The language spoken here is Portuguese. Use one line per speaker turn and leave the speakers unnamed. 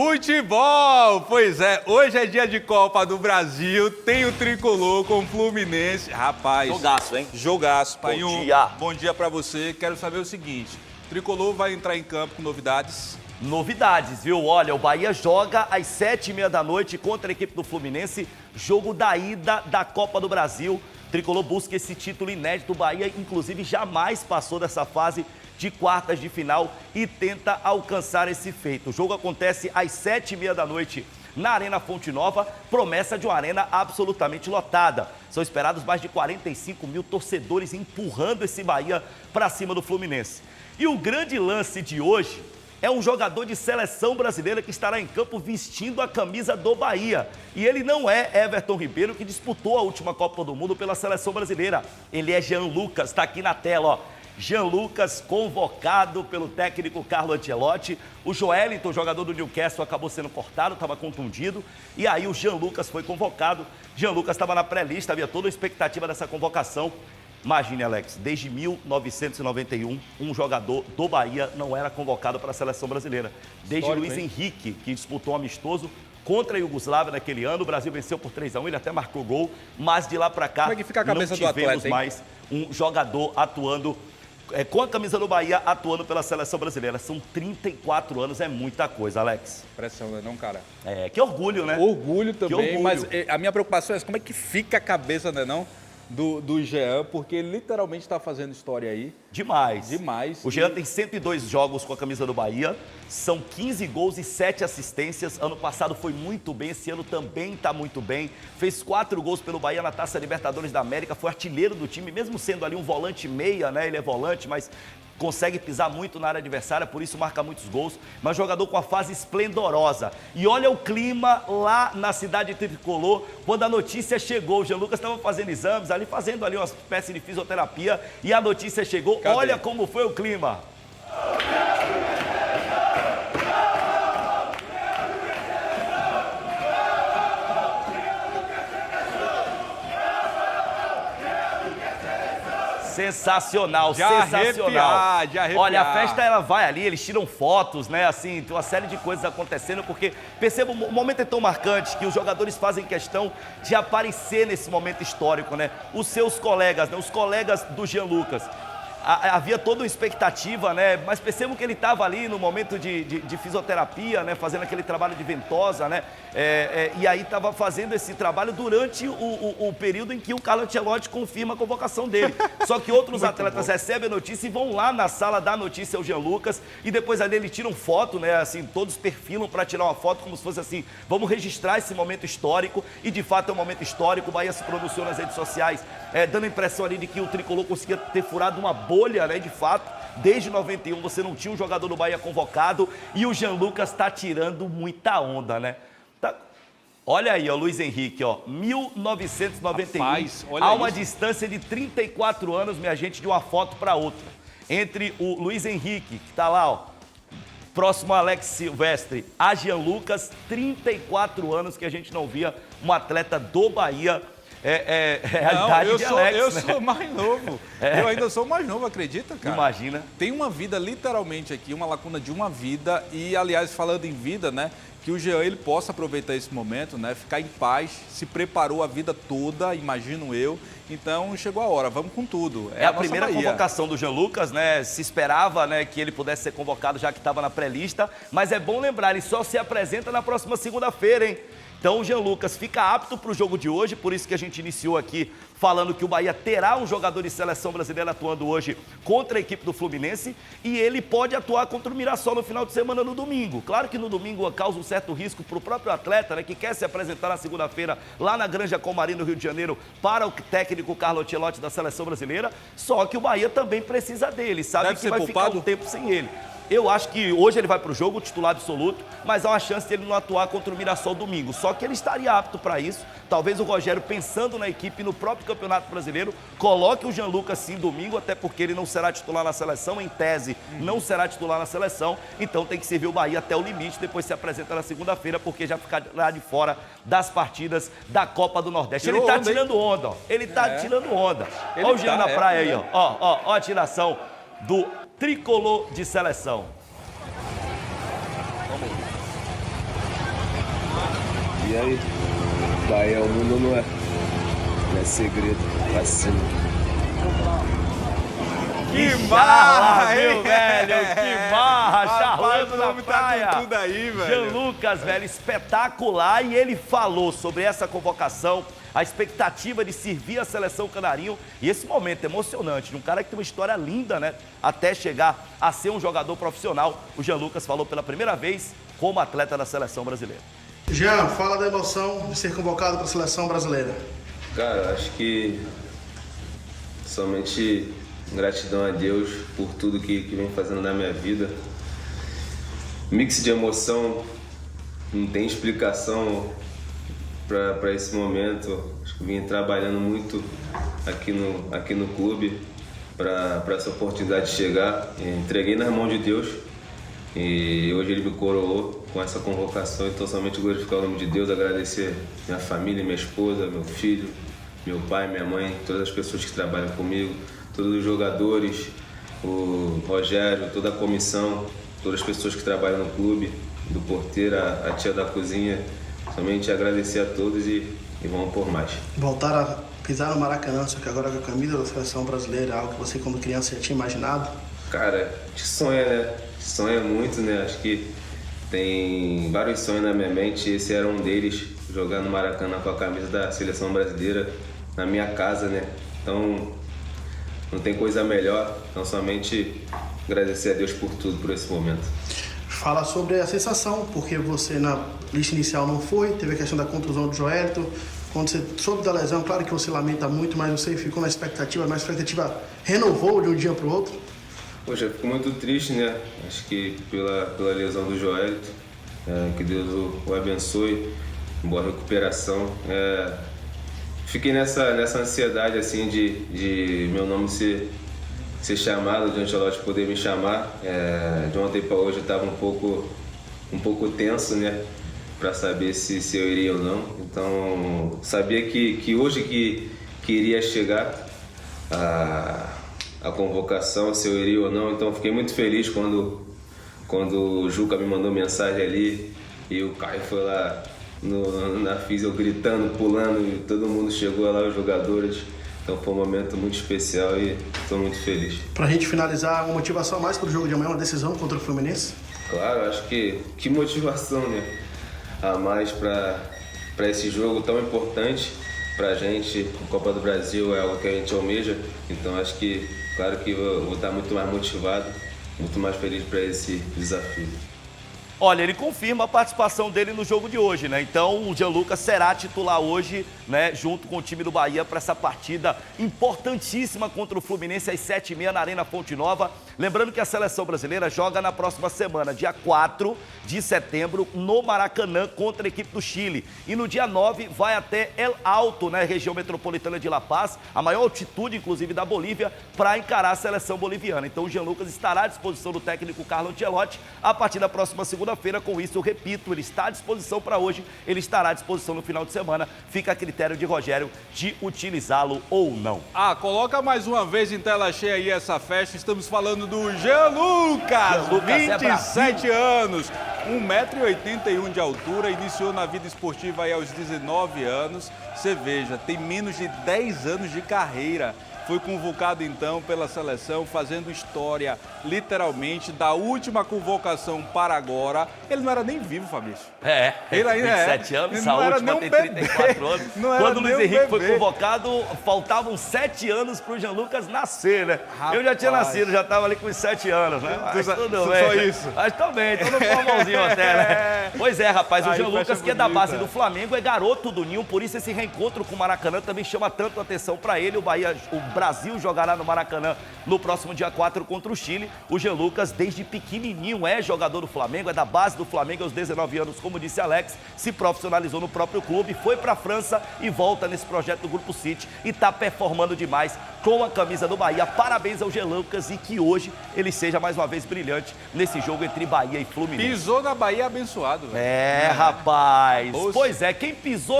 Futebol! Pois é, hoje é dia de Copa do Brasil, tem o Tricolor com o Fluminense. Rapaz...
Jogaço, hein?
Jogaço. Painho,
Bom dia.
Bom dia pra você. Quero saber o seguinte, o Tricolor vai entrar em campo com novidades?
Novidades, viu? Olha, o Bahia joga às 7h30 da noite contra a equipe do Fluminense, jogo da ida da Copa do Brasil. O Tricolor busca esse título inédito. O Bahia, inclusive, jamais passou dessa fase de quartas de final e tenta alcançar esse feito. O jogo acontece às 7h30 da noite na Arena Fonte Nova, promessa de uma arena absolutamente lotada. São esperados mais de 45 mil torcedores empurrando esse Bahia para cima do Fluminense. E o grande lance de hoje é um jogador de seleção brasileira que estará em campo vestindo a camisa do Bahia. E ele não é Everton Ribeiro, que disputou a última Copa do Mundo pela seleção brasileira. Ele é Jean Lucas, está aqui na tela, ó. Jean Lucas, convocado pelo técnico Carlo Ancelotti. O Joelinton, jogador do Newcastle, acabou sendo cortado, estava contundido. E aí o Jean Lucas foi convocado. Jean Lucas estava na pré-lista, havia toda a expectativa dessa convocação. Imagine, Alex, desde 1991, um jogador do Bahia não era convocado para a seleção brasileira. Desde Luiz Henrique, que disputou um amistoso contra a Iugoslávia naquele ano, o Brasil venceu por 3-1, ele até marcou gol, mas de lá para cá
Como é que fica a cabeça
não tivemos
do atleta,
mais um jogador atuando com a camisa do Bahia, atuando pela seleção brasileira. São 34 anos, é muita coisa, Alex.
Pressão, não, cara?
É, que orgulho, né?
Orgulho também,
orgulho.
Mas a minha preocupação é como é que fica a cabeça, não? Do Jean, porque ele literalmente está fazendo história aí.
Demais.
Demais.
O Jean tem 102 jogos com a camisa do Bahia, são 15 gols e 7 assistências. Ano passado foi muito bem, esse ano também está muito bem. Fez 4 gols pelo Bahia na Taça Libertadores da América, foi artilheiro do time, mesmo sendo ali um volante meia, né? Ele é volante, mas consegue pisar muito na área adversária, por isso marca muitos gols, mas jogador com a fase esplendorosa. E olha o clima lá na cidade de Tricolor, quando a notícia chegou. O Jean Lucas estava fazendo exames ali, fazendo ali uma espécie de fisioterapia, e a notícia chegou.
Cadê?
Olha como foi o clima. Sensacional, sensacional.
De arrepiar.
Olha, a festa ela vai ali, eles tiram fotos, né? Assim, tem uma série de coisas acontecendo, porque perceba, o momento é tão marcante que os jogadores fazem questão de aparecer nesse momento histórico, né? Os seus colegas, né? Os colegas do Jean Lucas. Havia toda uma expectativa, né? Mas percebam que ele estava ali no momento de fisioterapia, né? Fazendo aquele trabalho de ventosa, né? E aí estava fazendo esse trabalho durante o período em que o Carlo Ancelotti confirma a convocação dele. Só que outros atletas recebem a notícia e vão lá na sala dar notícia ao Jean Lucas, e depois ali eles tiram foto, né? Assim, todos perfilam para tirar uma foto como se fosse assim, vamos registrar esse momento histórico, e de fato é um momento histórico. O Bahia se pronunciou nas redes sociais, dando a impressão ali de que o Tricolor conseguia ter furado uma bolha, né? De fato, desde 91 você não tinha um jogador do Bahia convocado, e o Jean Lucas está tirando muita onda, né? Tá. Olha aí, ó, Luiz Henrique, ó, 1991.
Rapaz, olha
há uma
isso.
distância de 34 anos, minha gente, de uma foto para outra, entre o Luiz Henrique, que está lá, ó, próximo a Alex Silvestre, a Jean Lucas, 34 anos que a gente não via um atleta do Bahia. A idade de Alex,
eu
né?
sou mais novo. Eu ainda sou mais novo, acredita, cara?
Imagina.
Tem uma vida, literalmente aqui, uma lacuna de uma vida. E, aliás, falando em vida, né? Que o Jean, ele possa aproveitar esse momento, né? Ficar em paz, se preparou a vida toda, imagino eu. Então, chegou a hora, vamos com tudo.
É a primeira convocação do Jean Lucas, né? Se esperava, né, que ele pudesse ser convocado, já que estava na pré-lista. Mas é bom lembrar, ele só se apresenta na próxima segunda-feira, hein? Então o Jean Lucas fica apto para o jogo de hoje, por isso que a gente iniciou aqui falando que o Bahia terá um jogador de seleção brasileira atuando hoje contra a equipe do Fluminense, e ele pode atuar contra o Mirassol no final de semana no domingo. Claro que no domingo causa um certo risco para o próprio atleta, né, que quer se apresentar na segunda-feira lá na Granja Comari, no Rio de Janeiro, para o técnico Carlo Ancelotti da seleção brasileira, só que o Bahia também precisa dele, sabe?
Deve
que
ser
vai
poupado?
ficar um tempo sem ele. Eu acho que hoje ele vai para o jogo, titular absoluto, mas há uma chance de ele não atuar contra o Mirassol domingo. Só que ele estaria apto para isso. Talvez o Rogério, pensando na equipe, no próprio Campeonato Brasileiro, coloque o Jean Lucas sim domingo, até porque ele não será titular na seleção, em tese não será titular na seleção. Então tem que servir o Bahia até o limite, depois se apresenta na segunda-feira, porque já ficará de fora das partidas da Copa do Nordeste. Ele tá tirando onda, ó. Ele tá tirando onda. Olha o Jean na praia aí, ó. Ó a tiração do Tricolor de seleção.
E aí, Bahia, o mundo não é segredo, pra cima.
Que
marra,
marra,
viu,
hein?
velho? Que marra,
Rapaz,
charlando
o
na
homem tá
praia.
com tudo aí, velho.
Jean Lucas, velho, espetacular. E ele falou sobre essa convocação, a expectativa de servir a seleção canarinho e esse momento emocionante de um cara que tem uma história linda, né? Até chegar a ser um jogador profissional. O Jean Lucas falou pela primeira vez como atleta da seleção brasileira.
Jean, fala da emoção de ser convocado para a seleção brasileira.
Cara, acho que somente gratidão a Deus por tudo que vem fazendo na minha vida. Mix de emoção, não tem explicação para esse momento. Acho que vim trabalhando muito aqui no clube para essa oportunidade de chegar. Entreguei nas mãos de Deus e hoje ele me coroou com essa convocação. Então, somente glorificar o nome de Deus, agradecer minha família, minha esposa, meu filho, meu pai, minha mãe, todas as pessoas que trabalham comigo, todos os jogadores, o Rogério, toda a comissão, todas as pessoas que trabalham no clube, do porteiro, a tia da cozinha. Somente agradecer a todos e vamos por mais.
Voltar a pisar no Maracanã, só que agora com a camisa da seleção brasileira, algo que você quando criança já tinha imaginado?
Cara, a gente sonha, né? Sonha muito, né? Acho que tem vários sonhos na minha mente. Esse era um deles, jogar no Maracanã com a camisa da seleção brasileira na minha casa, né? Então, não tem coisa melhor. Então, somente agradecer a Deus por tudo, por esse momento.
Fala sobre a sensação, porque você na lista inicial não foi, teve a questão da contusão do Joelito. Quando você soube da lesão, claro que você lamenta muito, mas você ficou na expectativa, mas a expectativa renovou de um dia para o outro?
Poxa, eu fico muito triste, né? Acho que pela lesão do Joelito, que Deus o abençoe, boa recuperação. Fiquei nessa ansiedade assim de meu nome ser chamado, de Ancelotti poder me chamar. De ontem para hoje eu estava um pouco tenso, né? Para saber se eu iria ou não. Então, sabia que hoje que iria chegar a convocação, se eu iria ou não. Então, fiquei muito feliz quando o Juca me mandou mensagem ali e o Caio foi lá na físio gritando, pulando, e todo mundo chegou lá, os jogadores. Então foi um momento muito especial e estou muito feliz.
Pra gente finalizar, uma motivação a mais para o jogo de amanhã, uma decisão contra o Fluminense?
Claro, acho que motivação, né? A mais para esse jogo tão importante pra gente. A Copa do Brasil é algo que a gente almeja, então acho que, claro que eu vou estar muito mais motivado, muito mais feliz para esse desafio.
Olha, ele confirma a participação dele no jogo de hoje, né? Então o Jean Lucas será titular hoje, né? Junto com o time do Bahia para essa partida importantíssima contra o Fluminense às 7h30 na Arena Fonte Nova. Lembrando que a seleção brasileira joga na próxima semana, dia 4 de setembro, no Maracanã contra a equipe do Chile. E no dia 9 vai até El Alto, né? Região metropolitana de La Paz, a maior altitude, inclusive, da Bolívia, para encarar a seleção boliviana. Então o Jean Lucas estará à disposição do técnico Carlo Ancelotti a partir da próxima segunda-feira. Com isso, eu repito, ele está à disposição para hoje, ele estará à disposição no final de semana. Fica a critério de Rogério de utilizá-lo ou não.
Coloca mais uma vez em tela cheia aí essa festa. Estamos falando do Jean Lucas, 27 anos, 1,81 m de altura, iniciou na vida esportiva aí aos 19 anos. Você veja, tem menos de 10 anos de carreira. Foi convocado então pela seleção, fazendo história, literalmente, da última convocação para agora. Ele não era nem vivo, Fabrício.
Ele ainda 27 anos, a última tem 34 anos. Quando o Luiz Henrique foi convocado, faltavam 7 anos para o Jean Lucas nascer, né? Rapaz. Eu já tinha nascido, já estava ali com os 7 anos, né? Mas tudo bem.
Só isso.
Mas também, todo formalzinho até, né? Pois é, rapaz, o Jean Lucas, que é da base do Flamengo, é garoto do Ninho, por isso esse reencontro com o Maracanã também chama tanto atenção para ele. O Brasil jogará no Maracanã no próximo dia 4 contra o Chile. O Jean Lucas, desde pequenininho, é jogador do Flamengo, é da base do Flamengo aos 19 anos, como disse Alex, se profissionalizou no próprio clube, foi para a França e volta nesse projeto do Grupo City e está performando demais com a camisa do Bahia. Parabéns ao Jean Lucas e que hoje ele seja mais uma vez brilhante nesse jogo entre Bahia e Fluminense.
Pisou na Bahia abençoado.
Rapaz. Pois é, quem pisou